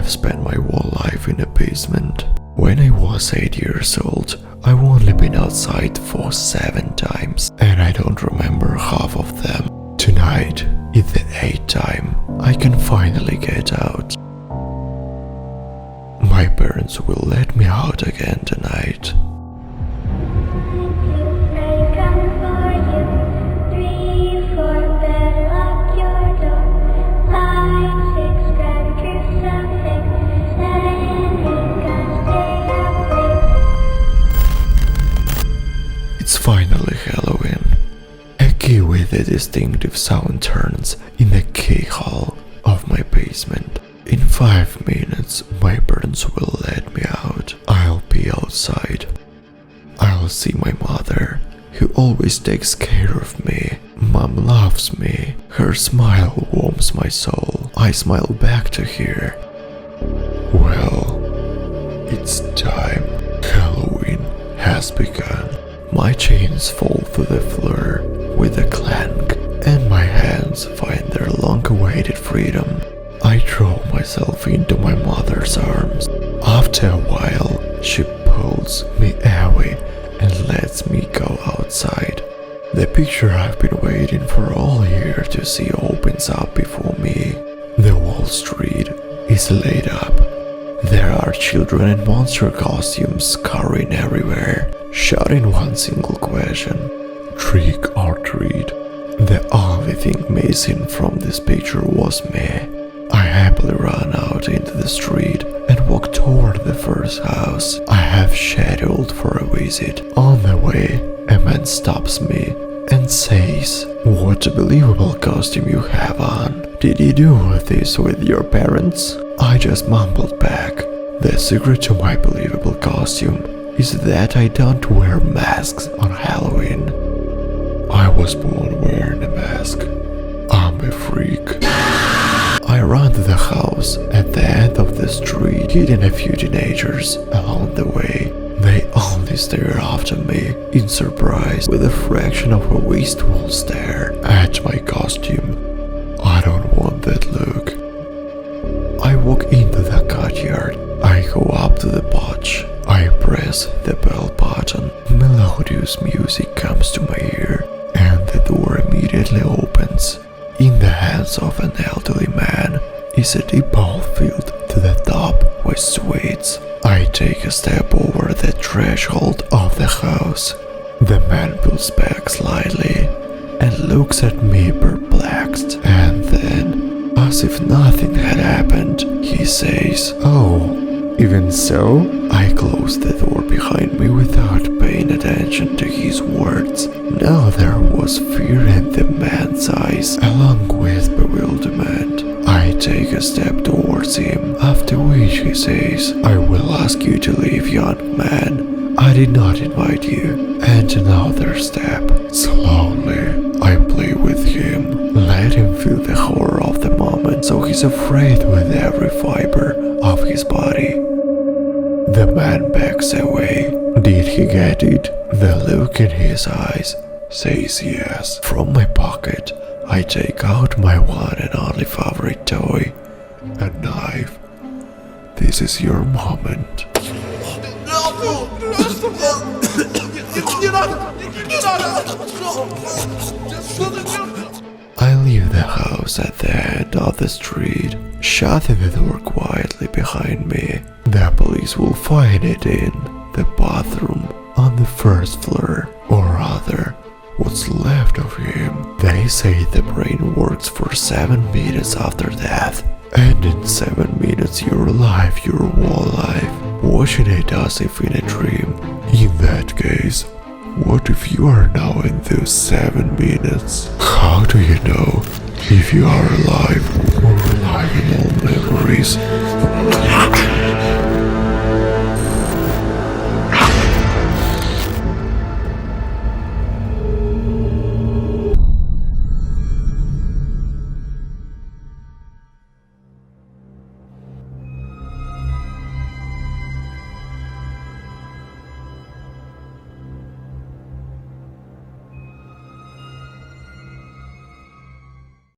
have spent my whole life in a basement. When I was 8 years old, I've only been outside for 7 times, and I don't remember half of them. Tonight is the 8th time I can finally get out. My parents will let me out again tonight. It's finally Halloween. A key with a distinctive sound turns in the keyhole of my basement. In 5 minutes, my parents will let me out. I'll be outside. I'll see my mother, who always takes care of me. Mom loves me. Her smile warms my soul. I smile back to her. Well, it's time. Halloween has begun. My chains fall to the floor with a clank, and my hands find their long-awaited freedom. I throw myself into my mother's arms. After a while, she pulls me away and lets me go outside. The picture I've been waiting for all year to see opens up before me. The whole street is lit up. There are children in monster costumes scurrying everywhere, shouting one single question: trick or treat. The only thing missing from this picture was me. I happily run out into the street and walk toward the first house I have scheduled for a visit. On the way, a man stops me and says, "What a believable costume you have on. Did you do this with your parents?" I just mumbled back. The secret to my believable costume is that I don't wear masks on Halloween. I was born wearing a mask. I'm a freak. I run to the house at the end of the street, hitting a few teenagers along the way. They only stare after me in surprise with a fraction of a wistful stare at my costume. I don't want that look. I walk into the courtyard. I go up to the porch. I press the bell button. Melodious music comes to my ear, and the door immediately opens. In the hands of an elderly man is a deep bowl filled to the top with sweets. I take a step over the threshold of the house. The man pulls back slightly and looks at me perplexed, and then, as if nothing had happened, he says, "Oh, even so?" I close the door behind me without paying attention to his words. Now there was fear in the man's eyes, along with bewilderment. I take a step towards him, after which he says, "I will ask you to leave, young man. I did not invite you." And another step. Slowly, I play with him, let him feel the horror of the moment, so he's afraid with every fiber of his body. The man backs away. Did he get it? The look in his eyes says yes. From my pocket, I take out my one and only favorite toy, a knife. This is your moment. I leave the house at the end of the street, shutting the door quietly behind me. The police will find it in the bathroom on the first floor, or rather, what's left of him. They say the brain works for 7 minutes after death, and in 7 minutes you're alive your whole life, watching it as if in a dream. In that case, what if you are now in those 7 minutes? How do you know if you are alive or alive in all memories?